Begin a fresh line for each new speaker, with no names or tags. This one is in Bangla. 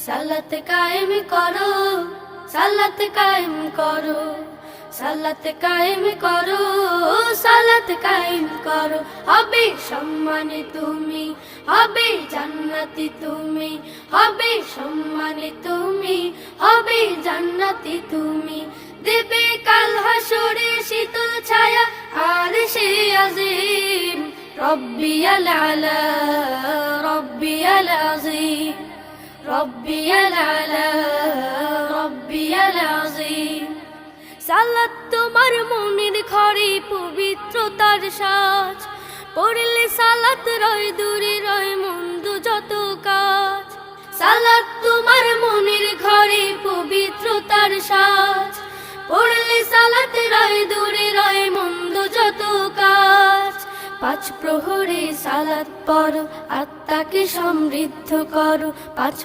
সালাত কায়েম করো, সালাত কায়েম করো, সালাত কায়েম করো, সালাত কায়েম করো। হবে সম্মানে তুমি, হবে জান্নাতি তুমি, হবে সম্মানে তুমি, হবে জান্নাতি তুমি। দেবে কাল হাসরে শীতল ছায়া আরশে আজিম। রব্বিয়াল আলা, রব্বিয়াল আযীম, রব্বিয়াল আলা, রব্বিয়াল আযীম। সালাত তোমার মনের ঘরে পবিত্রতার সাজ, পড়লে সালাত রয় দূরে রয় মন্দ যত কাজ। সালাত তোমার মনের ঘরে পবিত্রতার সাজ, পড়লে সালাত রয় দূরে রয় মন্দ যত কাজ। পাঁচ প্রহরে সালাত পড়ো, আত্মাকে সমৃদ্ধ করো। পাঁচ